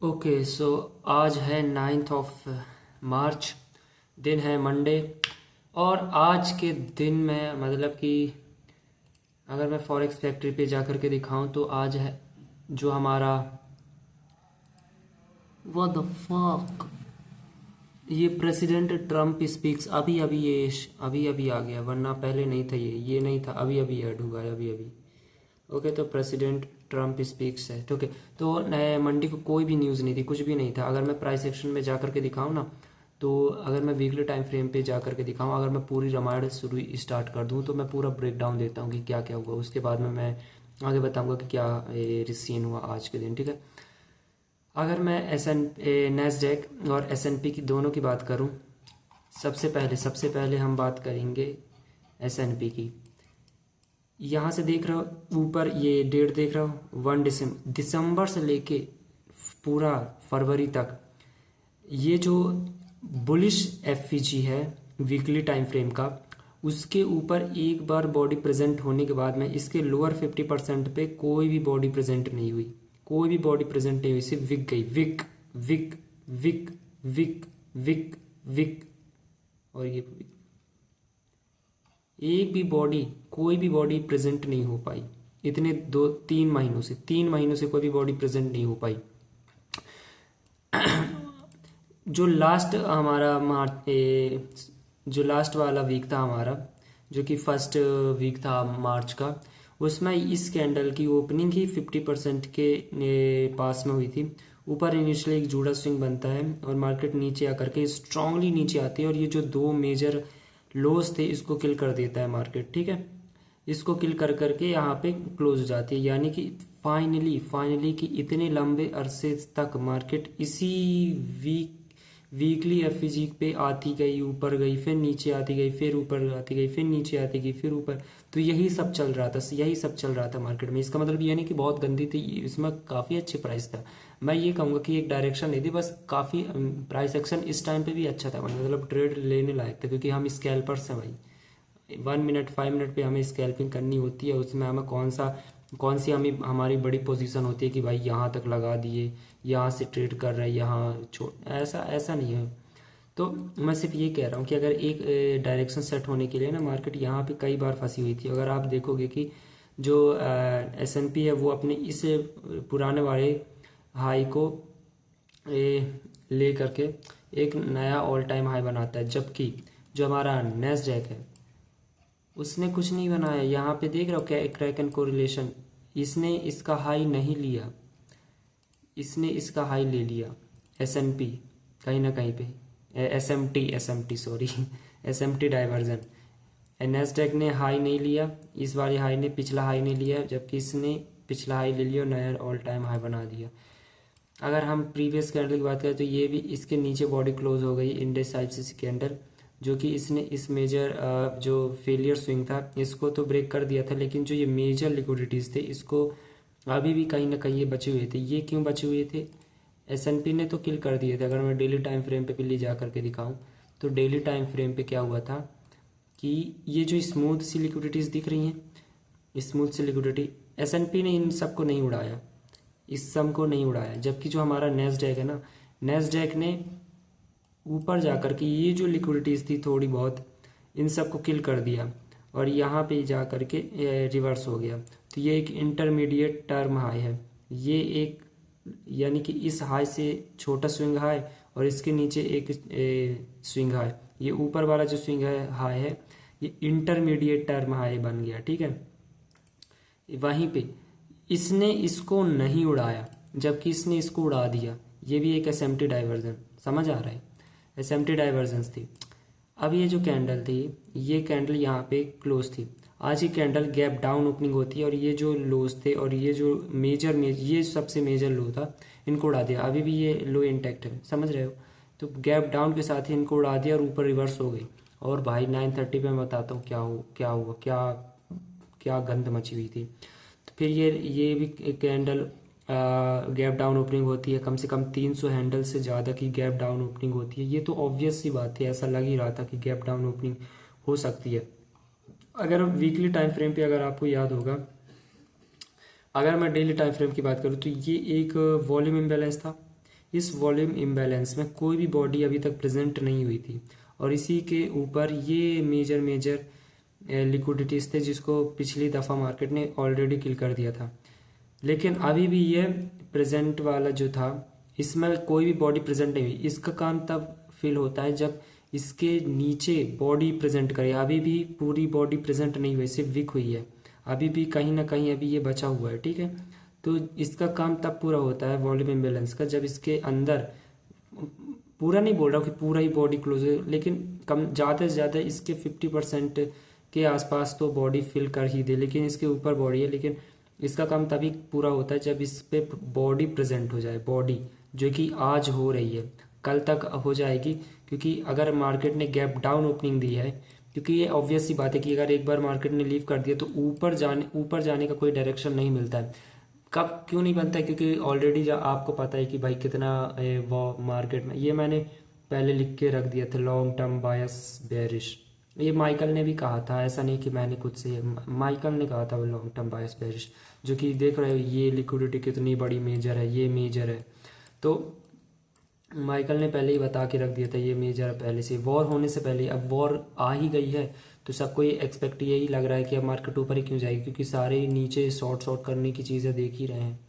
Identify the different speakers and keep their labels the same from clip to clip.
Speaker 1: Okay so आज है 9th of March. दिन है मंडे। और आज के दिन में मतलब कि अगर मैं फॉरेक्स फैक्ट्री पे जा कर के दिखाऊं तो आज है जो हमारा व्हाट द फक ये प्रेसिडेंट ट्रम्प स्पीक्स अभी अभी ये अभी अभी आ गया, वरना पहले नहीं था। ये नहीं था, अभी अभी ऐड हुआ है अभी अभी। ओके तो प्रेसिडेंट ट्रम्प स्पीक्स है। ओके तो नए मंडी को कोई भी न्यूज़ नहीं थी, कुछ भी नहीं था। अगर मैं प्राइस सेक्शन में जा करके दिखाऊं ना, तो अगर मैं वीकली टाइम फ्रेम पे जा करके दिखाऊं, अगर मैं पूरी रामायण शुरू स्टार्ट कर दूं तो मैं पूरा ब्रेक डाउन देता हूं कि क्या क्या हुआ। उसके बाद में मैं आगे बताऊंगा कि क्या सीन हुआ आज के दिन। ठीक है, अगर मैं नेस्डेक और एसएनपी की दोनों की बात करूं, सबसे पहले हम बात करेंगे एसएनपी की। यहाँ से देख रहा हो ऊपर ये डेट देख रहा हो 1 दिसंबर से लेके पूरा फरवरी तक, ये जो बुलिश एफईजी है वीकली टाइम फ्रेम का, उसके ऊपर एक बार बॉडी प्रेजेंट होने के बाद में इसके लोअर 50% पे कोई भी बॉडी प्रेजेंट नहीं हुई। कोई भी बॉडी प्रेजेंट नहीं हुई, सिर्फ विक गई। विक विक विक विक विक विक और ये एक भी बॉडी, कोई भी बॉडी प्रेजेंट नहीं हो पाई। इतने 3 महीनों से कोई भी बॉडी प्रेजेंट नहीं हो पाई। जो लास्ट हमारा जो लास्ट वाला वीक था हमारा, जो कि फर्स्ट वीक था मार्च का, उसमें इस कैंडल की ओपनिंग ही 50% के पास में हुई थी। ऊपर इनिशियली एक जूड़ा स्विंग बनता है और मार्केट नीचे आकर के स्ट्रांगली नीचे आती है, और ये जो दो मेजर लोस थे इसको किल कर देता है मार्केट। ठीक है, इसको किल कर करके यहाँ पे क्लोज हो जाती है। यानी कि फाइनली कि इतने लंबे अरसे तक मार्केट इसी वीकली एफईजी पे आती गई, ऊपर गई, फिर नीचे आती गई, फिर ऊपर आती गई, फिर नीचे आती गई, फिर ऊपर। तो यही सब चल रहा था मार्केट में। इसका मतलब ये नहीं कि बहुत गंदी थी, इसमें काफ़ी अच्छे प्राइस था। मैं ये कहूँगा कि एक डायरेक्शन नहीं थी, बस काफ़ी प्राइस एक्शन इस टाइम पे भी अच्छा था, मतलब ट्रेड लेने लायक था, क्योंकि हम स्कैल्पर्स हैं भाई। 1 मिनट 5 मिनट पे हमें स्कैल्पिंग करनी होती है। उसमें हमें कौन सी हमारी बड़ी पोजीशन होती है कि भाई यहाँ तक लगा दिए, यहाँ से ट्रेड कर रहे हैं, यहाँ छोड़, ऐसा ऐसा नहीं है। तो मैं सिर्फ ये कह रहा हूँ कि अगर एक डायरेक्शन सेट होने के लिए ना, मार्केट यहाँ पे कई बार फंसी हुई थी। अगर आप देखोगे कि जो एसएनपी है वो अपने इस पुराने वाले हाई को ले करके एक नया ऑल टाइम हाई बनाता है, जबकि जो हमारा नेस्डैक है उसने कुछ नहीं बनाया। यहाँ पे देख रहे हो क्या क्रैकन कोरिलेशन, इसने इसका हाई नहीं लिया, इसने इसका हाई ले लिया एसएनपी कहीं ना कहीं पे। SMT sorry SMT diversion. Nasdaq ने हाई नहीं लिया, इस वाले हाई ने पिछला हाई नहीं लिया, जबकि इसने पिछला हाई ले लिया और नया ऑल टाइम हाई बना दिया। अगर हम प्रीवियस कैंडल की बात करें तो ये भी इसके नीचे बॉडी क्लोज हो गई, इंडेसाइसिस कैंडल, जो कि इसने इस मेजर जो फेलियर स्विंग था इसको तो ब्रेक कर दिया था, लेकिन जो ये मेजर लिक्विडिटीज थे इसको अभी भी कहीं ना कहीं ये बचे हुए थे। ये क्यों बचे हुए थे? एसएनपी ने तो किल कर दिए थे। अगर मैं डेली टाइम फ्रेम पे भी जा करके दिखाऊं तो डेली टाइम फ्रेम पे क्या हुआ था कि ये जो स्मूथ सी लिक्विडिटीज दिख रही हैं, स्मूथ सी लिक्विडिटी, एसएनपी ने इन सबको नहीं उड़ाया, इस सम को नहीं उड़ाया। जबकि जो हमारा नेस्डैक है ना, नेस्डैक ने ऊपर जाकर के ये जो लिक्विडिटीज थी थोड़ी बहुत, इन सबको किल कर दिया और यहाँ पे जा करके रिवर्स हो गया। तो ये एक इंटरमीडिएट टर्म हाई है। ये एक यानी कि इस हाई से छोटा स्विंग हाई और इसके नीचे एक स्विंग हाई, ये ऊपर वाला जो स्विंग है हाई है, ये इंटरमीडिएट टर्म हाई बन गया। ठीक है, वहीं पे इसने इसको नहीं उड़ाया, जबकि इसने इसको उड़ा दिया। ये भी एक एसएमटी डाइवर्जन, समझ आ रहा है? एसएमटी डाइवर्जेंस थी। अब ये जो कैंडल थी, ये कैंडल यहाँ पे क्लोज थी। आज ये कैंडल गैप डाउन ओपनिंग होती है और ये जो लोज थे और ये जो ये सबसे मेजर लो था, इनको उड़ा दिया। अभी भी ये लो इंटैक्ट है, समझ रहे हो? तो गैप डाउन के साथ ही इनको उड़ा दिया और ऊपर रिवर्स हो गई। और भाई 9:30 पे मैं बताता हूँ क्या हुआ, क्या गंद मची हुई थी। तो फिर ये भी कैंडल गैप डाउन ओपनिंग होती है, कम से कम 300 हैंडल से ज़्यादा की गैप डाउन ओपनिंग होती है। ये तो ऑब्वियस सी बात है, ऐसा लग ही रहा था कि गैप डाउन ओपनिंग हो सकती है। अगर वीकली टाइम फ्रेम पे अगर आपको याद होगा, अगर मैं डेली टाइम फ्रेम की बात करूँ तो ये एक वॉल्यूम इम्बैलेंस था, इस वॉल्यूम इम्बैलेंस में कोई भी बॉडी अभी तक प्रेजेंट नहीं हुई थी, और इसी के ऊपर ये मेजर लिक्विडिटीज थे जिसको पिछली दफ़ा मार्केट ने ऑलरेडी किल कर दिया था। लेकिन अभी भी ये प्रेजेंट वाला जो था, इसमें कोई भी बॉडी प्रेजेंट नहीं हुई। इसका काम तब फील होता है जब इसके नीचे बॉडी प्रेजेंट करे। अभी भी पूरी बॉडी प्रेजेंट नहीं हुई, सिर्फ वीक हुई है, अभी भी कहीं ना कहीं अभी ये बचा हुआ है। ठीक है, तो इसका काम तब पूरा होता है वॉल्यूम इम्बैलेंस का, जब इसके अंदर, पूरा नहीं बोल रहा हूँ कि पूरा ही बॉडी क्लोज है, लेकिन कम ज़्यादा से ज़्यादा इसके 50% के आसपास तो बॉडी फिल कर ही दे, लेकिन इसके ऊपर बॉडी है। लेकिन इसका काम तभी पूरा होता है जब इस पे बॉडी प्रेजेंट हो जाए, बॉडी जो कि आज हो रही है, कल तक हो जाएगी। क्योंकि अगर मार्केट ने गैप डाउन ओपनिंग दी है, क्योंकि ये ऑब्वियस सी बात है कि अगर एक बार मार्केट ने लीव कर दिया तो ऊपर जाने का कोई डायरेक्शन नहीं मिलता है। कब क्यों नहीं बनता है? क्योंकि ऑलरेडी आपको पता है कि भाई कितना वो मार्केट में, ये मैंने पहले लिख के रख दिया था, लॉन्ग टर्म बायस बेरिश। ये माइकल ने भी कहा था, ऐसा नहीं कि मैंने खुद से, माइकल ने कहा था वो लॉन्ग टर्म बायस बेरिश। जो कि देख रहे हो ये लिक्विडिटी कितनी बड़ी मेजर है, ये मेजर है। तो माइकल ने पहले ही बता के रख दिया था ये मेजर पहले से, वॉर होने से पहले। अब वॉर आ ही गई है तो सबको ये एक्सपेक्ट यही लग रहा है कि अब मार्केट ऊपर ही क्यों जाएगी, क्योंकि सारे नीचे शॉर्ट करने की चीज़ें देख ही रहे हैं।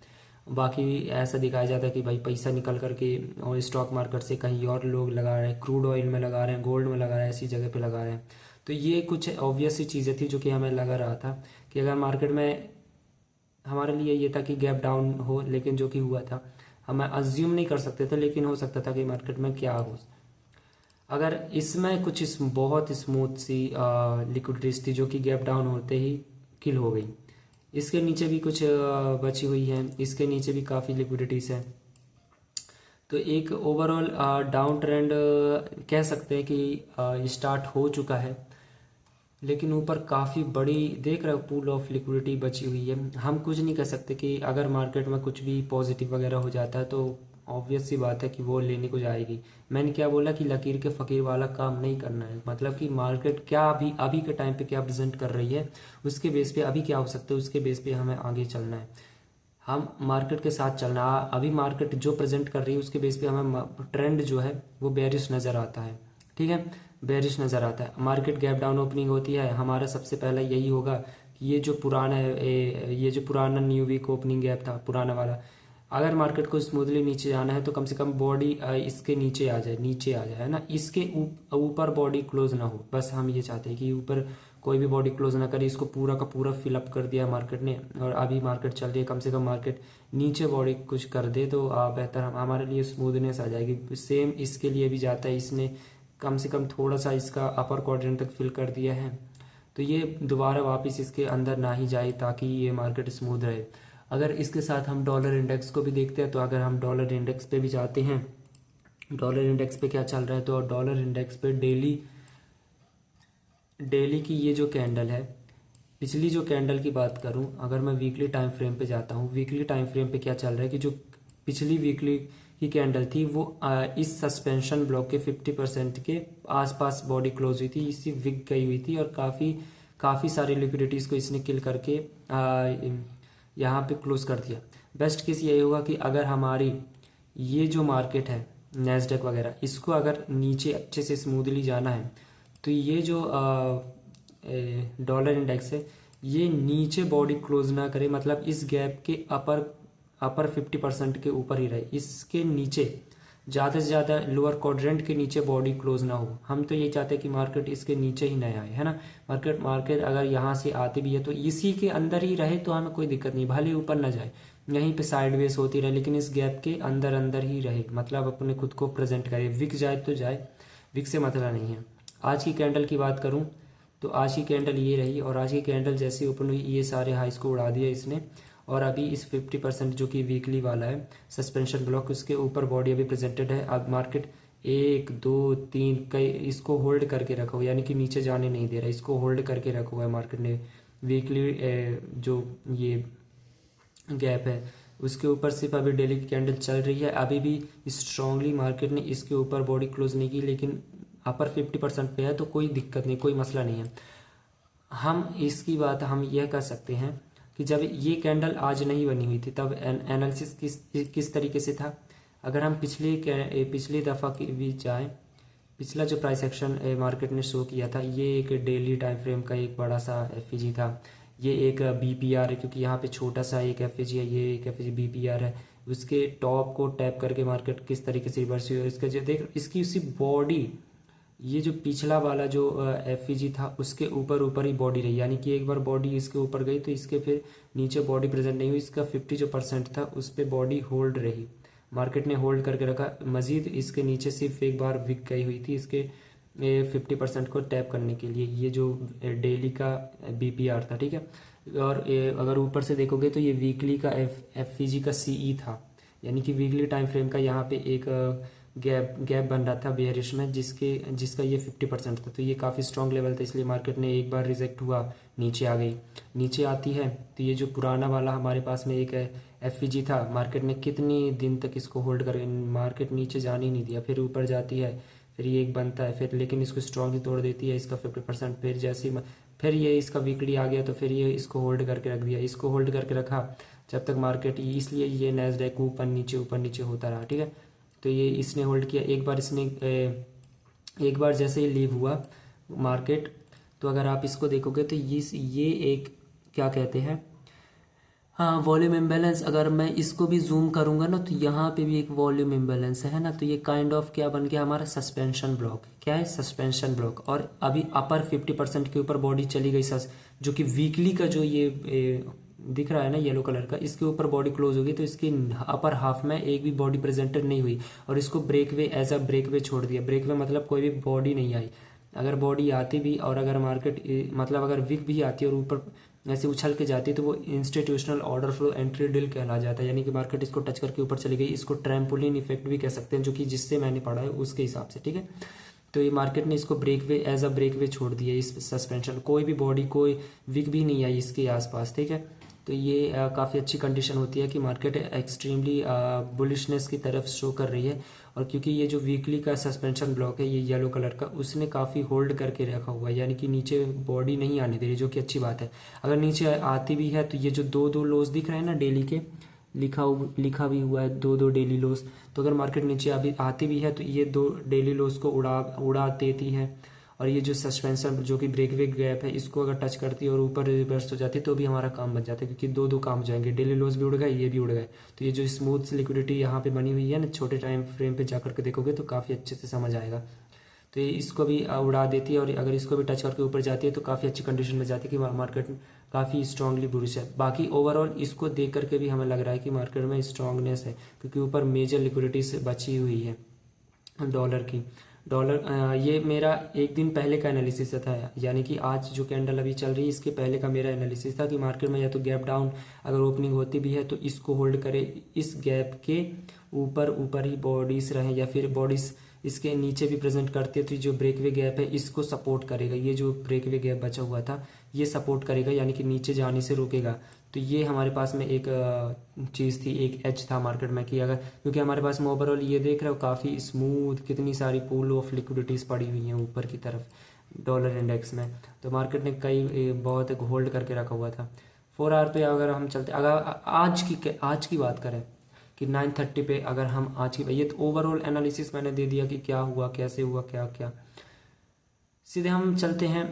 Speaker 1: बाकी ऐसा दिखाया जाता है कि भाई पैसा निकल करके और स्टॉक मार्केट से कहीं और लोग लगा रहे हैं, क्रूड ऑयल में लगा रहे हैं, गोल्ड में लगा रहे हैं, ऐसी जगह पे लगा रहे हैं। तो ये कुछ ऑब्वियस सी चीज़ें थी जो कि हमें लगा रहा था कि अगर मार्केट में, हमारे लिए ये था कि गैप डाउन हो, लेकिन जो कि हुआ था, हम अज्यूम नहीं कर सकते थे, लेकिन हो सकता था कि मार्केट में क्या हो। अगर इसमें कुछ बहुत स्मूथ सी लिक्विडिटीज थी जो कि गैप डाउन होते ही किल हो गई। इसके नीचे भी कुछ बची हुई है, इसके नीचे भी काफ़ी लिक्विडिटीज है। तो एक ओवरऑल डाउन ट्रेंड कह सकते हैं कि स्टार्ट हो चुका है, लेकिन ऊपर काफ़ी बड़ी देख रहे हो पूल ऑफ लिक्विडिटी बची हुई है। हम कुछ नहीं कह सकते कि अगर मार्केट में कुछ भी पॉजिटिव वगैरह हो जाता है तो ऑब्वियस सी बात है कि वो लेने को जाएगी। मैंने क्या बोला कि लकीर के फ़कीर वाला काम नहीं करना है, मतलब कि मार्केट क्या अभी के टाइम पे क्या प्रेजेंट कर रही है, उसके बेस पे अभी क्या हो सकता है, उसके बेस पे हमें आगे चलना है, हम मार्केट के साथ चलना। अभी मार्केट जो प्रेजेंट कर रही है उसके बेस पे हमें ट्रेंड जो है वो बेरिश नज़र आता है। ठीक है, बेरिश नज़र आता है। मार्केट गैप डाउन ओपनिंग होती है, हमारा सबसे पहला यही होगा कि ये जो पुराना न्यू वीक ओपनिंग गैप था पुराना वाला, अगर मार्केट को स्मूथली नीचे जाना है तो कम से कम बॉडी इसके नीचे आ जाए, है ना, इसके ऊपर बॉडी क्लोज ना हो। बस हम ये चाहते हैं कि ऊपर कोई भी बॉडी क्लोज ना करे, इसको पूरा का पूरा फिलअप कर दिया मार्केट ने, और अभी मार्केट चल रही है, कम से कम मार्केट नीचे बॉडी कुछ कर दे तो बेहतर हमारे लिए स्मूथनेस आ जाएगी। सेम इसके लिए भी जाता है, इसने कम से कम थोड़ा सा इसका अपर क्वाड्रेंट तक फिल कर दिया है, तो ये दोबारा वापस इसके अंदर ना ही जाए ताकि ये मार्केट स्मूथ रहे। अगर इसके साथ हम डॉलर इंडेक्स को भी देखते हैं, तो अगर हम डॉलर इंडेक्स पे भी जाते हैं, डॉलर इंडेक्स पे क्या चल रहा है, तो डॉलर इंडेक्स पे डेली की ये जो कैंडल है, पिछली जो कैंडल की बात करूं, अगर मैं वीकली टाइम फ्रेम पे जाता हूं, वीकली टाइम फ्रेम पे क्या चल रहा है कि जो पिछली वीकली की कैंडल थी वो इस सस्पेंशन ब्लॉक के 50% के आसपास बॉडी क्लोज हुई थी, इसी विक गई हुई थी, और काफ़ी सारी लिक्विडिटीज़ को इसने किल करके यहाँ पे क्लोज कर दिया। बेस्ट केस यही होगा कि अगर हमारी ये जो मार्केट है नैस्डैक वगैरह, इसको अगर नीचे अच्छे से स्मूथली जाना है तो ये जो डॉलर इंडेक्स है ये नीचे बॉडी क्लोज ना करे, मतलब इस गैप के अपर 50% के ऊपर ही रहे, इसके नीचे ज़्यादा से ज़्यादा लोअर क्वाड्रेंट के नीचे बॉडी क्लोज ना हो। हम तो ये चाहते हैं कि मार्केट इसके नीचे ही ना आए, है ना। मार्केट अगर यहाँ से आती भी है तो इसी के अंदर ही रहे तो हमें कोई दिक्कत नहीं, भले ऊपर ना जाए, यहीं पे साइडवेज होती रहे, लेकिन इस गैप के अंदर ही रहे, मतलब अपने खुद को प्रेजेंट करे। विक जाए तो जाए, विक से मतलब नहीं है। आज की कैंडल की बात करूं तो आज की कैंडल ये रही, और आज की कैंडल जैसे ओपन हुई ये सारे हाइस को उड़ा दिया इसने, और अभी इस 50% जो कि वीकली वाला है सस्पेंशन ब्लॉक, उसके ऊपर बॉडी अभी प्रेजेंटेड है। अब मार्केट 1 2 3 कई इसको होल्ड करके रखा हुआ, यानी कि नीचे जाने नहीं दे रहा, इसको होल्ड करके रखा हुआ है मार्केट ने। वीकली जो ये गैप है उसके ऊपर सिर्फ अभी डेली की कैंडल चल रही है, अभी भी स्ट्रांगली मार्केट ने इसके ऊपर बॉडी क्लोज नहीं की, लेकिन अपर 50% पे है तो कोई दिक्कत नहीं, कोई मसला नहीं है। हम इसकी बात हम यह कर सकते हैं कि जब ये कैंडल आज नहीं बनी हुई थी तब एनालिसिस किस तरीके से था, अगर हम पिछली दफ़ा की भी जाएँ, पिछला जो प्राइस एक्शन मार्केट ने शो किया था, ये एक डेली टाइम फ्रेम का एक बड़ा सा एफईजी था। ये एक बीपीआर है, क्योंकि यहाँ पे छोटा सा एक एफईजी है, ये एक एफईजी बीपीआर है। उसके टॉप को टैप करके मार्केट किस तरीके से रिवर्स हुई, इसका जो देख इसकी उसी बॉडी, ये जो पिछला वाला जो एफईजी था उसके ऊपर ऊपर ही बॉडी रही, यानी कि एक बार बॉडी इसके ऊपर गई तो इसके फिर नीचे बॉडी प्रेजेंट नहीं हुई। इसका 50 जो परसेंट था उस पर बॉडी होल्ड रही, मार्केट ने होल्ड करके रखा। मजीद इसके नीचे सिर्फ एक बार विक गई हुई थी इसके 50% को टैप करने के लिए। ये जो डेली का बीपीआर था, ठीक है। और अगर ऊपर से देखोगे तो ये वीकली का एफईजी का सीई था, यानी कि वीकली टाइम फ्रेम का यहाँ पे एक गैप बन रहा था बेयरिश में, जिसका ये 50% था। तो ये काफ़ी स्ट्रॉन्ग लेवल था, इसलिए मार्केट ने एक बार रिजेक्ट हुआ, नीचे आ गई। नीचे आती है तो ये जो पुराना वाला हमारे पास में एक एफईजी था, मार्केट ने कितनी दिन तक इसको होल्ड कर, मार्केट नीचे जाने ही नहीं दिया। फिर ऊपर जाती है, फिर ये एक बनता है, फिर लेकिन इसको स्ट्रांगली तोड़ देती है, इसका 50%। फिर फिर ये इसका वीकली आ गया तो फिर ये इसको होल्ड करके रख दिया, इसको होल्ड करके रखा जब तक मार्केट, इसलिए ये नैस्डैक ऊपर नीचे होता रहा, ठीक है। तो ये इसने होल्ड किया। एक बार जैसे ही लीव हुआ मार्केट, तो अगर आप इसको देखोगे तो ये एक क्या कहते हैं, हाँ, वॉल्यूम इम्बैलेंस। अगर मैं इसको भी जूम करूंगा ना तो यहाँ पे भी एक वॉल्यूम इम्बैलेंस है ना। तो ये काइंड ऑफ क्या बन गया हमारा, सस्पेंशन ब्लॉक। क्या है, सस्पेंशन ब्लॉक। और अभी अपर 50% के ऊपर बॉडी चली गई, जो कि वीकली का जो ये दिख रहा है ना येलो कलर का, इसके ऊपर बॉडी क्लोज होगी, तो इसकी अपर हाफ में एक भी बॉडी प्रेजेंटेड नहीं हुई और इसको ब्रेकवे एज अ ब्रेकवे छोड़ दिया। ब्रेकवे मतलब कोई भी बॉडी नहीं आई। अगर बॉडी आती भी और अगर मार्केट मतलब अगर विक भी आती है और ऊपर ऐसे उछल के जाती है तो वो institutional order flow entry deal कहला जाता है, यानी कि मार्केट इसको टच करके ऊपर चली गई। इसको ट्रैम्पोलिन इफेक्ट भी कह सकते हैं, जो कि जिससे मैंने पढ़ा है उसके हिसाब से, ठीक है। तो ये मार्केट ने इसको ब्रेकवे एज अ ब्रेकवे छोड़ दिया, इस सस्पेंशन। कोई भी बॉडी, कोई विक भी नहीं आई इसके आसपास, ठीक है। तो ये काफ़ी अच्छी कंडीशन होती है कि मार्केट एक्सट्रीमली बुलिशनेस की तरफ शो कर रही है। और क्योंकि ये जो वीकली का सस्पेंशन ब्लॉक है, ये येलो कलर का, उसने काफ़ी होल्ड करके रखा हुआ है, यानी कि नीचे बॉडी नहीं आने दे रही, जो कि अच्छी बात है। अगर नीचे आती भी है तो ये जो दो लोज दिख रहे हैं ना डेली के, लिखा भी हुआ है दो डेली लोज। तो अगर मार्केट नीचे अभी आती भी है तो ये 2 डेली लोज को उड़ा देती है। और ये जो सस्पेंशन जो कि ब्रेकवे गैप है, इसको अगर टच करती है और ऊपर रिवर्स हो जाती है तो भी हमारा काम बच जाता है, क्योंकि दो काम हो जाएंगे, डेली लोज भी उड़ गए, ये भी उड़ गए। तो ये जो स्मूथ लिक्विडिटी यहाँ पे बनी हुई है ना, छोटे टाइम फ्रेम पे जाकर के देखोगे तो काफ़ी अच्छे से समझ आएगा। तो ये इसको भी उड़ा देती है और अगर इसको भी टच करके ऊपर जाती है तो काफ़ी अच्छी कंडीशन में जाती है कि मार्केट काफ़ी स्ट्रांगली बुलिश है। बाकी ओवरऑल इसको देख करके भी हमें लग रहा है कि मार्केट में स्ट्रांगनेस है, क्योंकि ऊपर मेजर लिक्विडिटी से बची हुई है डॉलर की। ये मेरा एक दिन पहले का एनालिसिस था, यानी कि आज जो कैंडल अभी चल रही है इसके पहले का मेरा एनालिसिस था कि मार्केट में या तो गैप डाउन अगर ओपनिंग होती भी है तो इसको होल्ड करे, इस गैप के ऊपर ही बॉडीज रहे, या फिर बॉडीज इसके नीचे भी प्रेजेंट करती है तो जो ब्रेकवे गैप है इसको सपोर्ट करेगा। ये जो ब्रेकवे गैप बचा हुआ था ये सपोर्ट करेगा, यानी कि नीचे जाने से रोकेगा। तो ये हमारे पास में एक चीज़ थी, एक एज था मार्केट में कि अगर, क्योंकि हमारे पास में ओवरऑल ये देख रहे हो काफ़ी स्मूथ कितनी सारी पूल ऑफ लिक्विडिटीज़ पड़ी हुई हैं ऊपर की तरफ डॉलर इंडेक्स में। तो मार्केट ने बहुत होल्ड करके रखा हुआ था। 4 आवर पे अगर हम चलते, अगर आज की बात करें कि 9:30 पे, अगर हम आज की, ये तो ओवरऑल एनालिसिस मैंने दे दिया कि क्या हुआ, कैसे हुआ, क्या क्या। सीधे हम चलते हैं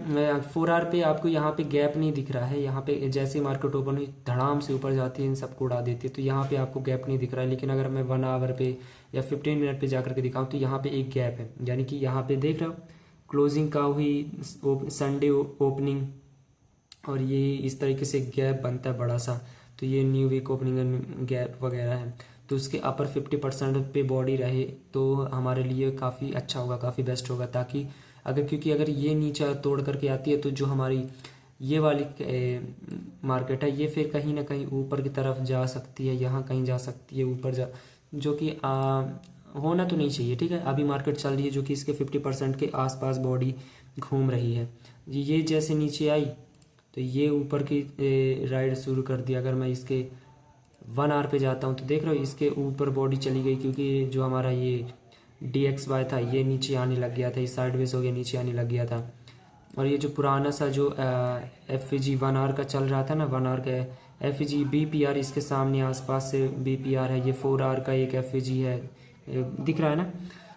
Speaker 1: 4 आवर पे। आपको यहाँ पे गैप नहीं दिख रहा है, यहाँ पे जैसे ही मार्केट ओपन हुई धड़ाम से ऊपर जाती है, इन सबको उड़ा देती है, तो यहाँ पे आपको गैप नहीं दिख रहा है। लेकिन अगर मैं 1 आवर पे या 15 मिनट पे जाकर के दिखाऊँ तो यहाँ पे एक गैप है, यानी कि यहाँ पे देख रहे हो क्लोजिंग का हुई संडे ओपनिंग और ये इस तरीके से गैप बनता है बड़ा सा। तो ये न्यू वीक ओपनिंग गैप वगैरह है, तो उसके अपर 50% पे बॉडी रहे तो हमारे लिए काफ़ी अच्छा होगा, काफ़ी बेस्ट होगा। ताकि क्योंकि अगर ये नीचे तोड़ करके आती है तो जो हमारी ये वाली मार्केट है ये फिर कहीं ना कहीं ऊपर की तरफ जा सकती है, यहाँ कहीं जा सकती है ऊपर जो कि होना तो नहीं चाहिए, ठीक है। अभी मार्केट चल रही है जो कि इसके 50% के आसपास बॉडी घूम रही है। ये जैसे नीचे आई तो ये ऊपर की राइड शुरू कर दिया। अगर मैं इसके 1 आवर पे जाता हूँ तो देख रहे हो इसके ऊपर बॉडी चली गई, क्योंकि जो हमारा ये DXY था ये नीचे आने लग गया था, ये साइडवेज हो गया, नीचे आने लग गया था। और ये जो पुराना सा जो FVG 1 आवर का चल रहा था ना, 1 आवर का BPR इसके सामने आसपास से BPR है, ये 4R का एक FAG है, दिख रहा है ना।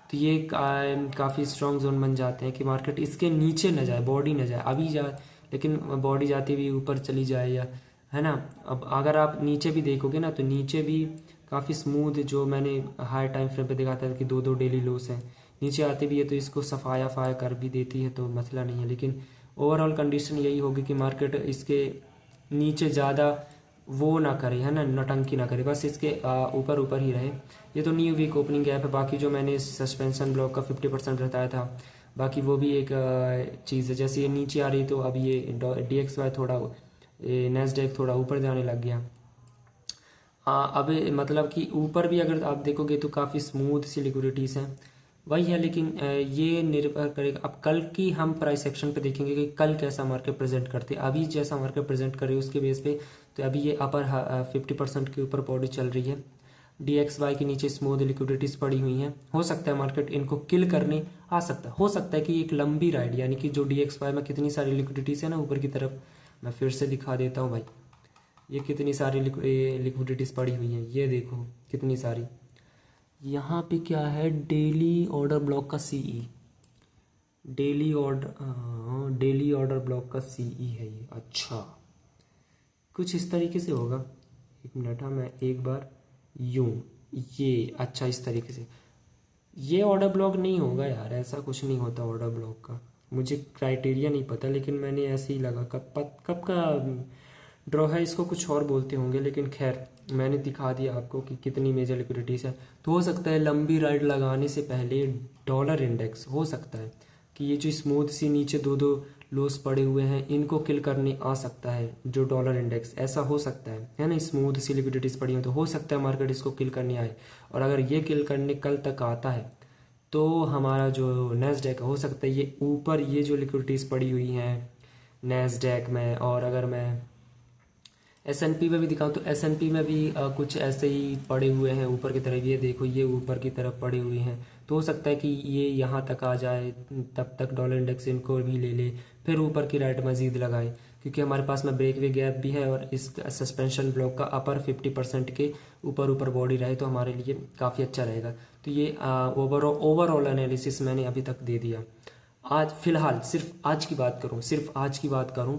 Speaker 1: तो ये काफ़ी स्ट्रॉन्ग जोन बन जाते हैं कि मार्केट इसके नीचे न जाए, बॉडी न जाए, अभी जाए लेकिन बॉडी जाती हुई ऊपर चली जाए, या है ना। अब अगर आप नीचे भी देखोगे ना तो नीचे भी काफ़ी स्मूथ, जो मैंने हाई टाइम फ्रेम पे देखा था कि 2-2 डेली लोस हैं, नीचे आते भी है तो इसको सफाया फाया कर भी देती है, तो मसला नहीं है। लेकिन ओवरऑल कंडीशन यही होगी कि मार्केट इसके नीचे ज़्यादा वो ना करे, है ना, नौटंकी ना करे, बस इसके ऊपर ऊपर ही रहे। ये तो न्यू वीक ओपनिंग गैप है। बाकी जो मैंने सस्पेंशन ब्लॉक का 50% बताया था, बाकी वो भी एक चीज़ है। जैसे ये नीचे आ रही तो अब ये DXY थोड़ा, नेस्डेक थोड़ा ऊपर जाने लग गया। अब मतलब कि ऊपर भी अगर आप देखोगे तो काफ़ी स्मूथ सी लिक्विडिटीज़ हैं, वही है। लेकिन ये निर्भर करेगा, अब कल की हम प्राइस एक्शन पे देखेंगे कि कल कैसा मार्केट प्रेजेंट करते हैं। अभी जैसा मार्केट प्रेजेंट करे उसके बेस पे तो अभी ये अपर 50% के ऊपर बॉडी चल रही है। DXY के नीचे स्मूथ लिक्विडिटीज़ पड़ी हुई हैं। हो सकता है मार्केट इनको किल करने आ सकता है, हो सकता है कि एक लंबी राइड, यानी कि जो DXY में कितनी सारी लिक्विडिटीज़ है ना ऊपर की तरफ, मैं फिर से दिखा देता हूँ भाई। ये कितनी सारी लिक्विडिटीज़ पड़ी हुई हैं, ये देखो कितनी सारी। यहाँ पे क्या है, डेली ऑर्डर ब्लॉक का CE, डेली ऑर्डर ब्लॉक का CE है ये। अच्छा, कुछ इस तरीके से होगा। एक मिनट, हाँ मैं एक बार यूं, ये अच्छा इस तरीके से। ये ऑर्डर ब्लॉक नहीं होगा यार, ऐसा कुछ नहीं होता ऑर्डर ब्लॉक का, मुझे क्राइटेरिया नहीं पता, लेकिन मैंने ऐसे ही लगा। कब का ड्रॉ है, इसको कुछ और बोलते होंगे, लेकिन खैर मैंने दिखा दिया आपको कि कितनी मेजर लिक्विडिटीज है। तो हो सकता है लंबी राइड लगाने से पहले डॉलर इंडेक्स, हो सकता है कि ये जो स्मूथ सी नीचे 2-2 लोस पड़े हुए हैं इनको किल करने आ सकता है, जो डॉलर इंडेक्स, ऐसा हो सकता है ना। स्मूथ सी लिक्विडिटीज पड़ी हो तो हो सकता है मार्केट इसको किल करने आए। और अगर ये किल करने कल तक आता है तो हमारा जो नेस्डेक हो सकता है ये ऊपर, ये जो लिक्विडिटीज पड़ी हुई हैं नेस्डेक में, और अगर मैं S&P में भी दिखाऊं तो S&P में भी कुछ ऐसे ही पड़े हुए हैं ऊपर की तरफ। ये देखो ये ऊपर की तरफ पड़े हुए हैं, तो हो सकता है कि ये यहाँ तक आ जाए, तब तक डॉलर इंडेक्स इनको भी ले ले, फिर ऊपर की राइट मजीद लगाए, क्योंकि हमारे पास में ब्रेक वे गैप भी है और इस सस्पेंशन ब्लॉक का अपर 50% के ऊपर ऊपर बॉडी रहे तो हमारे लिए काफ़ी अच्छा रहेगा। तो ये ओवरऑल एनालिसिस मैंने अभी तक दे दिया। आज फिलहाल सिर्फ आज की बात करूं,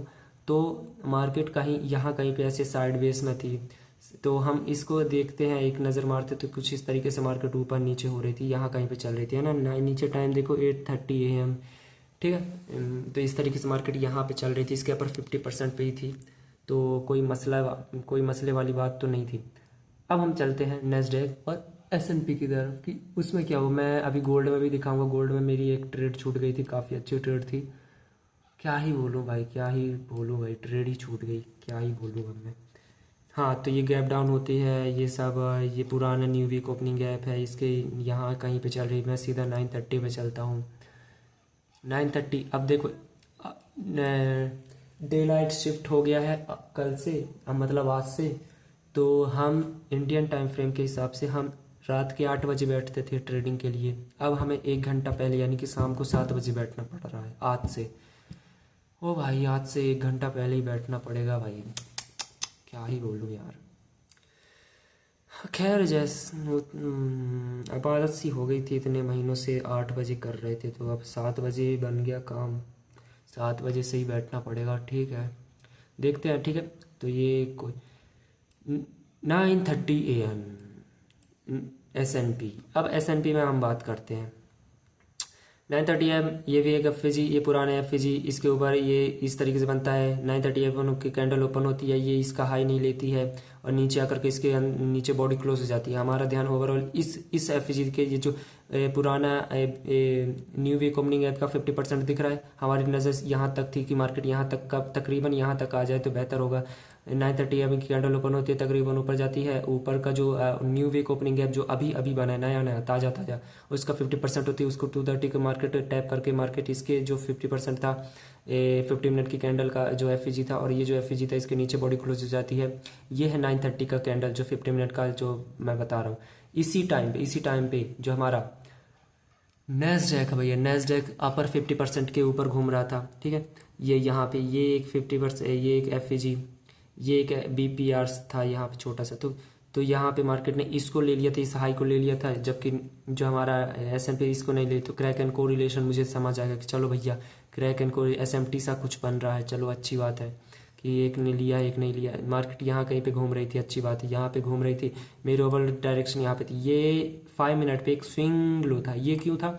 Speaker 1: तो मार्केट कहीं यहाँ कहीं पे ऐसे साइडवेज में थी, तो हम इसको देखते हैं, एक नज़र मारते तो कुछ इस तरीके से मार्केट ऊपर नीचे हो रही थी, यहाँ कहीं पे चल रही थी, है ना। नीचे टाइम देखो 8:30 AM, ठीक है। तो इस तरीके से मार्केट यहाँ पे चल रही थी, इसके ऊपर 50% पे ही थी, तो कोई मसले वाली बात तो नहीं थी। अब हम चलते हैं नेस्डेक और S&P की तरफ कि उसमें क्या हो। मैं अभी गोल्ड में भी दिखाऊंगा, गोल्ड में मेरी एक ट्रेड छूट गई थी, काफ़ी अच्छी ट्रेड थी। क्या ही बोलूँ भाई, ट्रेड ही छूट गई, क्या ही बोलूँ अब मैं। हाँ, तो ये गैप डाउन होती है, ये सब ये पुराना न्यू वीक ओपनिंग गैप है, इसके यहाँ कहीं पे चल रही। मैं सीधा 9:30 पे चलता हूँ, 9:30। अब देखो डे लाइट शिफ्ट हो गया है कल से, अब मतलब आज से। तो हम इंडियन टाइम फ्रेम के हिसाब से हम रात के 8 बजे बैठते थे ट्रेडिंग के लिए, अब हमें 1 घंटा पहले यानी कि शाम को 7 बजे बैठना पड़ रहा है आज से। ओ भाई, आज से 1 घंटा पहले ही बैठना पड़ेगा भाई, क्या ही बोलूँ यार। खैर अब आदत सी हो गई थी, इतने महीनों से 8 बजे कर रहे थे, तो अब 7 बजे बन गया काम, 7 बजे से ही बैठना पड़ेगा, ठीक है, देखते हैं, ठीक है। तो ये कोई 9:30 AM S&P। अब S&P में हम बात करते हैं 9:30 AM। ये भी एक FAG, ये पुराना FAG, इसके ऊपर ये इस तरीके से बनता है। 9:30 AM की कैंडल ओपन होती है, ये इसका हाई नहीं लेती है और नीचे आकर के इसके नीचे बॉडी क्लोज हो जाती है। हमारा ध्यान ओवरऑल इस FAG के, ये जो पुराना न्यू वीक ओपनिंग ऐप का 50% दिख रहा है, हमारी नज़र यहाँ तक थी कि मार्केट यहाँ तक का तकरीबन यहाँ तक आ जाए तो बेहतर होगा। 9:30 AM की कैंडल ओपन होती है, तकरीबन ऊपर जाती है, ऊपर का जो न्यू वीक ओपनिंग ऐप जो अभी अभी बना है, नया नया ताज़ा ताज़ा, उसका 50% होती है, उसको 2:30 का मार्केट टैप करके मार्केट इसके जो 50% था 50 मिनट की कैंडल का जो FAG था, और ये जो FAG था इसके नीचे बॉडी क्लोज हो जाती है। ये है 9:30 का कैंडल जो 50 मिनट का जो मैं बता रहा हूँ। इसी टाइम पे जो हमारा नेस्डेक है भैया, नेस्डेक अपर 50% के ऊपर घूम रहा था, ठीक है। ये यहाँ पे ये एक 50%, ये एक FAG, ये एक BPR था यहाँ पे छोटा सा, तो यहाँ पे मार्केट ने इसको ले लिया था, इस हाई को ले लिया था, जबकि जो हमारा S&P इसको नहीं ले, तो क्रैक एंड कोरिलेशन मुझे समझ आएगा कि चलो भैया क्रैक एंड कोरी SMT सा कुछ बन रहा है, चलो अच्छी बात है कि एक ने लिया एक नहीं लिया। मार्केट यहाँ कहीं पे घूम रही थी, अच्छी बात है, यहाँ पे घूम रही थी, मेरी ओवरऑल डायरेक्शन यहाँ पे थी। ये 5 मिनट पे एक स्विंग लो था। ये क्यों था?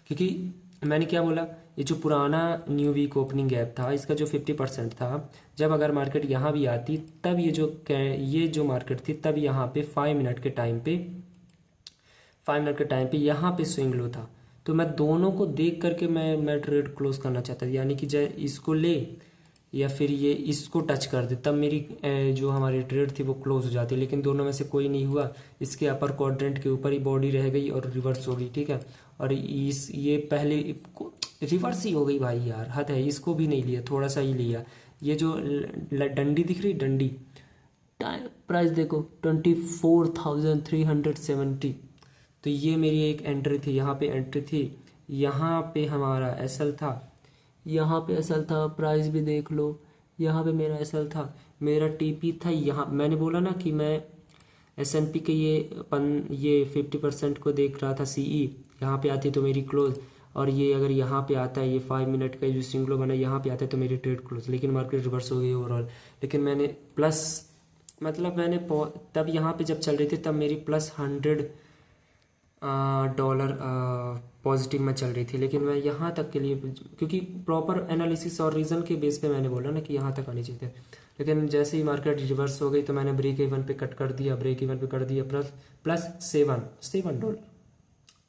Speaker 1: क्योंकि मैंने क्या बोला, ये जो पुराना न्यू वीक ओपनिंग गैप था इसका जो 50% था, जब अगर मार्केट यहाँ भी आती तब ये जो मार्केट थी तब यहाँ पे 5 मिनट के टाइम पे यहाँ पे स्विंग लो था। तो मैं दोनों को देख करके मैं ट्रेड क्लोज करना चाहता था, यानी कि चाहे इसको ले या फिर ये इसको टच कर दे, तब मेरी जो हमारी ट्रेड थी वो क्लोज हो जाती। लेकिन दोनों में से कोई नहीं हुआ। इसके अपर क्वाड्रेंट के ऊपर ही बॉडी रह गई और रिवर्स हो गई, ठीक है। और ये पहले रिवर्स ही हो गई भाई यार, हद है। इसको भी नहीं लिया, थोड़ा सा ही लिया। ये जो डंडी दिख रही, डंडी प्राइस देखो 24,370। तो ये मेरी एक एंट्री थी, यहाँ पे एंट्री थी, यहाँ पे हमारा एसएल था, यहाँ पे एसएल था, प्राइस भी देख लो, यहाँ पे मेरा एसएल था, मेरा टीपी था यहाँ। मैंने बोला ना कि मैं S&P के ये 50% को देख रहा था CE, यहाँ पे आती तो मेरी क्लोज, और ये अगर यहाँ पे आता है, ये 5 मिनट का जो सिंगलो बना यहाँ पे आता है तो मेरी ट्रेड क्लोज। लेकिन मार्केट रिवर्स हो गई ओवरऑल। लेकिन मैंने प्लस, मतलब मैंने तब यहाँ पे जब चल रही थी तब मेरी $100 पॉजिटिव में चल रही थी। लेकिन मैं यहाँ तक के लिए, क्योंकि प्रॉपर एनालिसिस और रीज़न के बेस पे मैंने बोला ना कि यहाँ तक आनी चाहिए थे। लेकिन जैसे ही मार्केट रिवर्स हो गई तो मैंने ब्रेक इवन पे कट कर दिया, ब्रेक इवन पे कर दिया, प्लस $7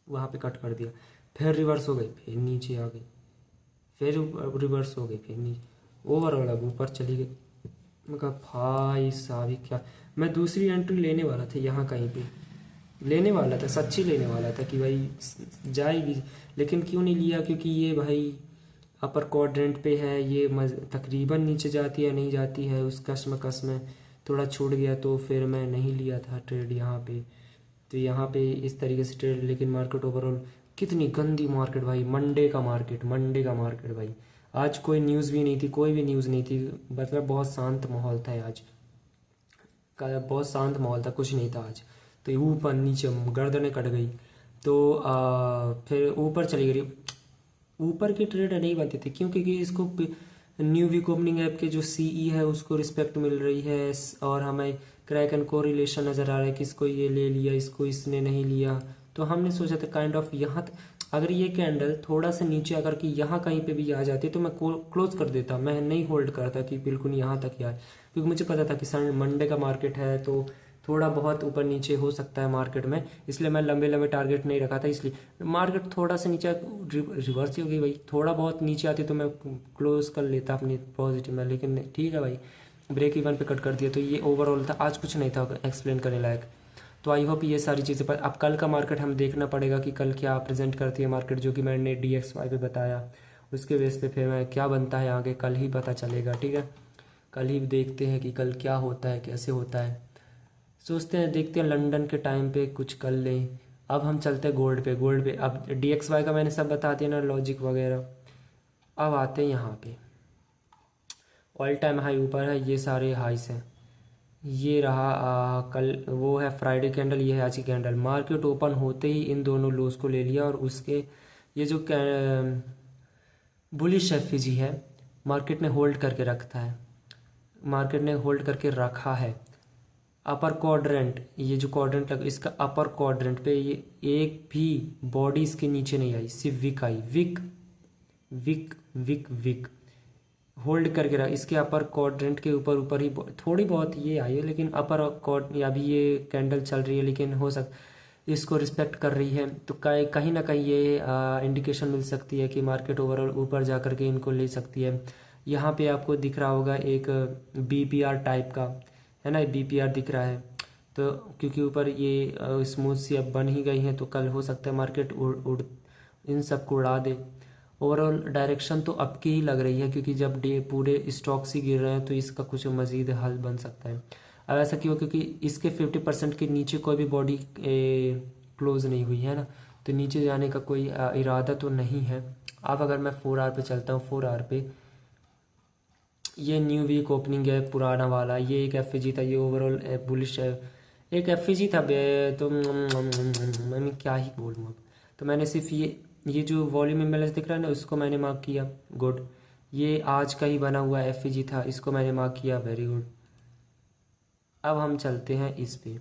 Speaker 1: वहाँ पे कट कर दिया। फिर रिवर्स हो गई, फिर नीचे आ गई, फिर रिवर्स हो गई, फिर नीचे, ओवरऑल अब ऊपर चली गई। मैं कहा भाई साहब क्या, मैं दूसरी एंट्री लेने वाला था, यहाँ कहीं पे लेने वाला था, सच्ची लेने वाला था कि भाई जाएगी। लेकिन क्यों नहीं लिया? क्योंकि ये भाई अपर क्वाड्रेंट पे है, ये तकरीबन नीचे जाती है नहीं जाती है, उस कश्मकश में थोड़ा छूट गया, तो फिर मैं नहीं लिया था ट्रेड यहाँ पे। तो यहाँ पे इस तरीके से ट्रेड। लेकिन मार्केट ओवरऑल कितनी गंदी मार्केट भाई, मंडे का मार्केट भाई। आज कोई न्यूज़ भी नहीं थी, कोई भी न्यूज़ नहीं थी, मतलब बहुत शांत माहौल था आज का, बहुत शांत माहौल था, कुछ नहीं था आज। तो ऊपर नीचे गर्दनें कट गई, तो फिर ऊपर चली गई। ऊपर की ट्रेड नहीं बनती थी, क्यों? क्योंकि इसको न्यू वीक ओपनिंग ऐप के जो CE है उसको रिस्पेक्ट मिल रही है, और हमें क्रैक एंड कोरिलेशन नज़र आ रहा है कि इसको ये ले लिया, इसको इसने नहीं लिया। तो हमने सोचा था काइंड ऑफ यहाँ अगर ये कैंडल थोड़ा सा नीचे अगर कि यहाँ कहीं पे भी आ जाती तो मैं क्लोज कर देता, मैं नहीं होल्ड करता कि बिल्कुल यहाँ तक यार, क्योंकि मुझे पता था कि मंडे का मार्केट है तो थोड़ा बहुत ऊपर नीचे हो सकता है मार्केट में, इसलिए मैं लंबे लंबे टारगेट नहीं रखा था। इसलिए मार्केट थोड़ा सा नीचे रिवर्स ही हो गई भाई, थोड़ा बहुत नीचे आती तो मैं क्लोज कर लेता अपनी पॉजिटिव में। लेकिन ठीक है भाई, ब्रेक इवन पे कट कर दिया। तो ये ओवरऑल था, आज कुछ नहीं था एक्सप्लेन करने लायक। तो आई होप ये सारी चीज़ें पर अब कल का मार्केट हम देखना पड़ेगा कि कल क्या प्रेजेंट करती है मार्केट, जो कि मैंने DXY पे बताया, उसके बेस पे फिर मैं क्या बनता है आगे कल ही पता चलेगा, ठीक है। कल ही देखते हैं कि कल क्या होता है, कैसे होता है, सोचते हैं, देखते हैं लंदन के टाइम पे कुछ कर लें। अब हम चलते हैं गोल्ड पे। अब DXY का मैंने सब बता दिया ना, लॉजिक वगैरह। अब आते हैं यहाँ पे, ऑल टाइम हाई ऊपर है, ये सारे हाइस हैं। ये रहा कल वो है फ्राइडे कैंडल, ये है आज की कैंडल। मार्केट ओपन होते ही इन दोनों लोज को ले लिया, और उसके ये जो बुलिश एफईजी है मार्केट ने होल्ड करके रखता है, मार्केट ने होल्ड करके रखा है। अपर क्वाड्रेंट, ये जो क्वाड्रेंट लग, इसका अपर क्वाड्रेंट पे ये एक भी बॉडी इसके नीचे नहीं आई, सिर्फ विक आई, विक विक विक विक होल्ड करके रहा। इसके अपर क्वाड्रेंट के ऊपर ही थोड़ी बहुत ये आई है, लेकिन अपर क्वाड अभी ये कैंडल चल रही है, लेकिन हो इसको रिस्पेक्ट कर रही है। तो कहीं ना कहीं ये इंडिकेशन मिल सकती है कि मार्केट ओवरऑल ऊपर जा कर के इनको ले सकती है। यहाँ पे आपको दिख रहा होगा एक BPR टाइप का है ना, BPR दिख रहा है। तो क्योंकि ऊपर ये स्मूथ सी अब बन ही गई है, तो कल हो सकता है मार्केट उड़ इन सबको उड़ा दे। ओवरऑल डायरेक्शन तो अब की ही लग रही है, क्योंकि जब पूरे स्टॉक्स ही गिर रहे हैं तो इसका कुछ मज़ीद हल बन सकता है। अब ऐसा क्यों? क्योंकि इसके 50% के नीचे कोई भी बॉडी क्लोज नहीं हुई है ना, तो नीचे जाने का कोई इरादा तो नहीं है। अब अगर मैं 4 आवर पे चलता हूँ, 4 आवर पे ये न्यू वीक ओपनिंग है, पुराना वाला ये एक एफएजी था, ये ओवरऑल बुलिश है, एक एफएजी था तो मैं क्या ही बोलूँ अब। तो मैंने सिर्फ ये जो वॉल्यूम इम्बैलेंस दिख रहा है ना, उसको मैंने मार्क किया, गुड। ये आज का ही बना हुआ एफएजी था, इसको मैंने मार्क किया, वेरी गुड। अब हम चलते हैं इस पे।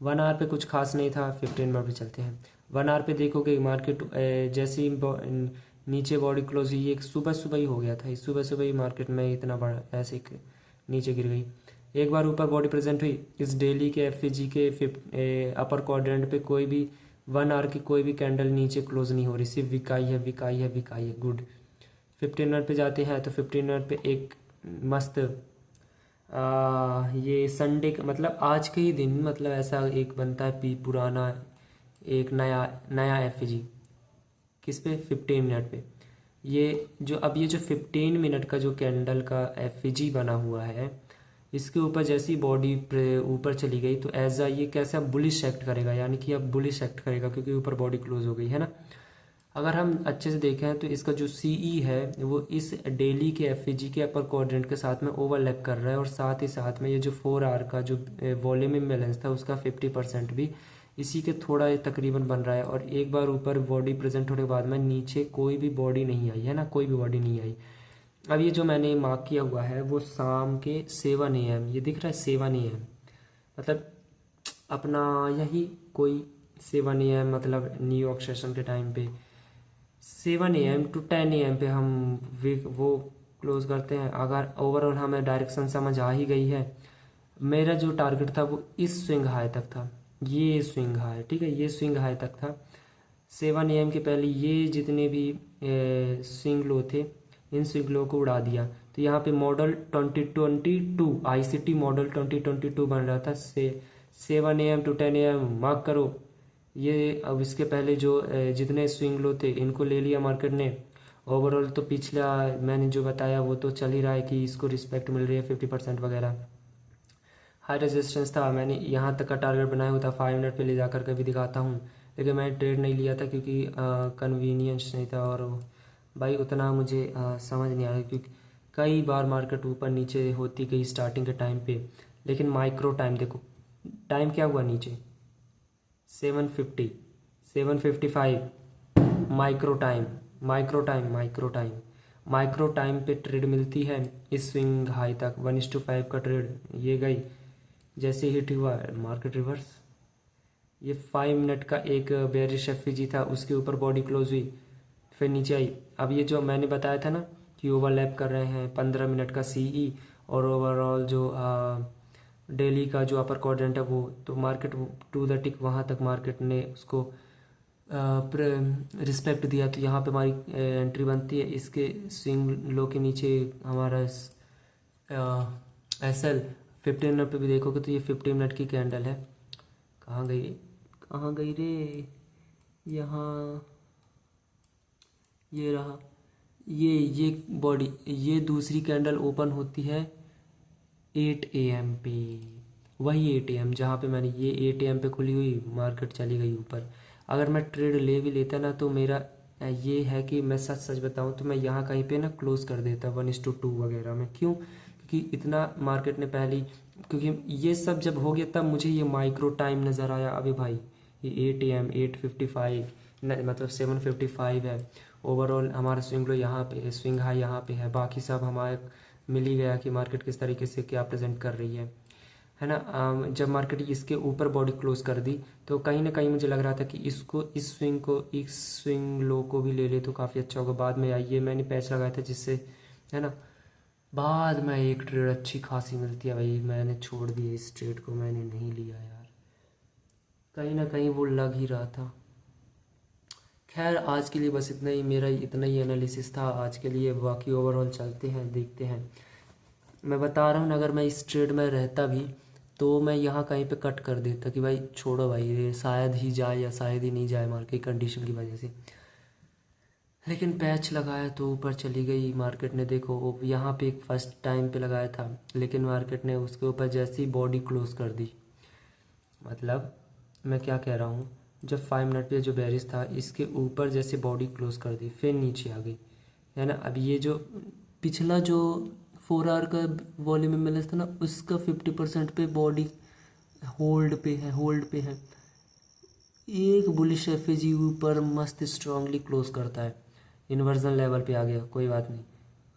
Speaker 1: 1 आवर पे कुछ खास नहीं था, 15 मिनट पे चलते हैं। 1 आवर पे देखोगे मार्केट जैसे ही नीचे बॉडी क्लोज हुई, एक सुबह सुबह ही हो गया था, इस सुबह सुबह ही मार्केट में इतना बड़ा ऐसे नीचे गिर गई। एक बार ऊपर बॉडी प्रेजेंट हुई, इस डेली के एफएजी के अपर क्वाड्रेंट पे कोई भी 1 आवर की कोई भी कैंडल नीचे क्लोज नहीं हो रही, सिर्फ विकाई है विकाई है विकाई है, गुड। 15 मिनट पे जाते हैं तो 15 मिनट पे एक मस्त ये संडे का मतलब आज के ही दिन मतलब ऐसा एक बनता है पी पुराना एक नया नया एफजी किस पे 15 मिनट पे। ये जो 15 मिनट का जो कैंडल का एफजी बना हुआ है, इसके ऊपर जैसी बॉडी ऊपर चली गई तो एज आ ये कैसा बुलिश एक्ट करेगा, यानी कि अब बुलिश एक्ट करेगा क्योंकि ऊपर बॉडी क्लोज हो गई है ना। अगर हम अच्छे से देखें तो इसका जो सीई है वो इस डेली के एफजी के अपर क्वाड्रेंट के साथ में ओवरलैप कर रहा है, और साथ ही साथ में ये जो 4 आवर का जो वॉल्यूम इम्बैलेंस था उसका 50% भी इसी के थोड़ा तकरीबन बन रहा है। और एक बार ऊपर बॉडी प्रेजेंट होने के बाद में नीचे कोई भी बॉडी नहीं आई है ना, कोई भी बॉडी नहीं आई। अब ये जो मैंने मार्क किया हुआ है वो शाम के 7 AM, ये दिख रहा है 7 AM, मतलब अपना यही कोई 7 AM मतलब न्यूयॉर्क सेशन के टाइम पे 7 AM to 10 AM पे हम वो क्लोज करते हैं। अगर ओवरऑल हमें डायरेक्शन समझ आ ही गई है, मेरा जो टारगेट था वो इस स्विंग हाई तक था, ये स्विंग हाई, ठीक है, ये स्विंग हाई तक था। 7 AM के पहले ये जितने भी स्विंग लो थे, इन स्विंग लो को उड़ा दिया। तो यहाँ पे मॉडल 2022 आईसीटी मॉडल 2022 बन रहा था से 7 AM to 10 AM मार्क करो। ये अब इसके पहले जो जितने स्विंग लो थे इनको ले लिया मार्केट ने। ओवरऑल तो पिछला मैंने जो बताया वो तो चल ही रहा है कि इसको रिस्पेक्ट मिल रही है 50% वगैरह। हाई रेजिस्टेंस था, मैंने यहाँ तक का टारगेट बनाया हुआ था, 5 मिनट पे ले जाकर के भी दिखाता हूँ, लेकिन मैंने ट्रेड नहीं लिया था क्योंकि कन्वीनियंस नहीं था, और भाई उतना मुझे समझ नहीं आया क्योंकि कई बार मार्केट ऊपर नीचे होती गई स्टार्टिंग के टाइम पे। लेकिन माइक्रो टाइम देखो, टाइम क्या हुआ नीचे 750 755, micro time micro time micro time micro time पे ट्रेड मिलती है इस स्विंग हाई तक 1:5 का ट्रेड, ये गई जैसे हिट हुआ मार्केट रिवर्स। ये 5 मिनट का एक बेरिश एफजी था, उसके ऊपर बॉडी क्लोज हुई फिर नीचे आई। अब ये जो मैंने बताया था ना कि ओवरलैप कर रहे हैं 15 मिनट का सीई और ओवरऑल जो डेली का जो अपर क्वाड्रेंट है वो, तो मार्केट टू द टिक वहाँ तक मार्केट ने उसको रिस्पेक्ट दिया। तो यहाँ पे हमारी एंट्री बनती है इसके स्विंग लो के नीचे। हमारा एस एल 15 मिनट पे भी देखोगे तो ये 15 मिनट की कैंडल है। कहाँ गई कहाँ गई रे, यहाँ ये रहा, ये बॉडी, ये दूसरी कैंडल ओपन होती है 8 AM पे, वही 8 AM जहाँ पे मैंने ये 8 AM पे खुली हुई मार्केट चली गई ऊपर। अगर मैं ट्रेड ले भी लेता ना तो मेरा ये है कि मैं सच सच बताऊँ तो मैं यहाँ कहीं पे ना क्लोज कर देता 1:2 वगैरह में। क्यों? क्योंकि इतना मार्केट ने पहले, क्योंकि ये सब जब हो गया तब मुझे ये माइक्रो टाइम नज़र आया। अबे भाई ये 8 AM 8:55 मतलब 7:55 है। ओवरऑल हमारा स्विंग लो यहाँ पे, स्विंग हाई यहाँ पे है, बाकी सब हमारे मिल ही गया कि मार्केट किस तरीके से क्या प्रेजेंट कर रही है ना। जब मार्केट इसके ऊपर बॉडी क्लोज कर दी तो कहीं ना कहीं मुझे लग रहा था कि इसको इस स्विंग लो को भी ले ले तो काफ़ी अच्छा होगा। बाद में आइए मैंने पैच लगाया था जिससे, है ना, बाद में एक ट्रेड अच्छी खासी मिलती है भाई, मैंने छोड़ दिया इस ट्रेड को, मैंने नहीं लिया यार, कहीं ना कहीं वो लग ही रहा था। खैर आज के लिए बस इतना ही, मेरा इतना ही एनालिसिस था आज के लिए। बाकी ओवरऑल चलते हैं देखते हैं। मैं बता रहा हूँ ना, अगर मैं इस ट्रेड में रहता भी तो मैं यहाँ कहीं पे कट कर देता कि भाई छोड़ो भाई, ये शायद ही जाए या शायद ही नहीं जाए मार्केट कंडीशन की वजह से। लेकिन पैच लगाया तो ऊपर चली गई मार्केट ने। देखो वो यहाँ पे एक फर्स्ट टाइम पे लगाया था, लेकिन मार्केट ने उसके ऊपर जैसी बॉडी क्लोज कर दी। मतलब मैं क्या कह रहा हूँ, जब 5 मिनट पे जो बेरिश था इसके ऊपर जैसे बॉडी क्लोज कर दी फिर नीचे आ गई, है ना। अब ये जो पिछला जो 4 आवर का वॉल्यूम इम्बैलेंस था ना, उसका 50% पे बॉडी होल्ड पे है। एक बुलिश एफएजी ऊपर मस्त स्ट्रांगली क्लोज करता है, इन्वर्जन लेवल पे आ गया, कोई बात नहीं।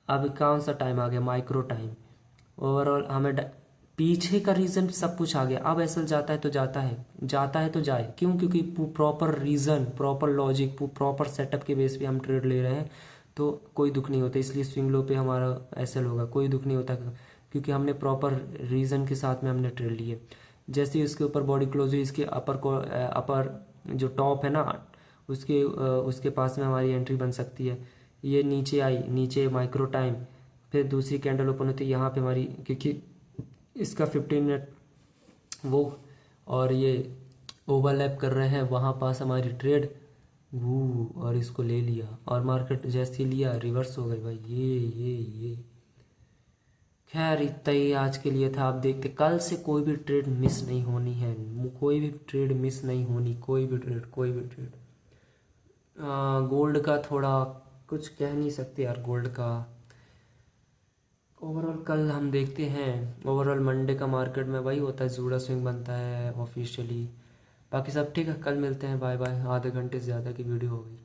Speaker 1: अब कौन सा टाइम आ गया, माइक्रो टाइम। ओवरऑल हमें पीछे का रीज़न सब कुछ आ गया। अब एसएल जाता है तो जाता है तो जाए, क्यों? क्योंकि proper reason, proper logic, proper setup के बेस पे हम ट्रेड ले रहे हैं, तो कोई दुख नहीं होता। इसलिए स्विंग लो पे हमारा एसएल होगा, कोई दुख नहीं होता, क्योंकि हमने प्रॉपर रीज़न के साथ में हमने ट्रेड लिए। जैसे ही उसके ऊपर बॉडी क्लोज हुई, इसके अपर जो टॉप है ना, उसके पास में हमारी एंट्री बन सकती है। ये नीचे आई, नीचे माइक्रो टाइम, फिर दूसरी कैंडल ओपन होती है यहाँ पे हमारी, क्योंकि इसका 15 मिनट वो और ये ओवरलैप कर रहे हैं, वहाँ पास हमारी ट्रेड वो, और इसको ले लिया, और मार्केट जैसे ही लिया रिवर्स हो गई भाई। ये खैर इतना ही आज के लिए था। आप देखते कल से कोई भी ट्रेड मिस नहीं होनी है, कोई भी ट्रेड मिस नहीं होनी, कोई भी ट्रेड। गोल्ड का थोड़ा कुछ कह नहीं सकते यार, गोल्ड का ओवरऑल कल हम देखते हैं। ओवरऑल मंडे का मार्केट में वही होता है, जूड़ा स्विंग बनता है ऑफिशियली। बाकी सब ठीक है, कल मिलते हैं, बाय बाय। आधे घंटे से ज़्यादा की वीडियो हो गई।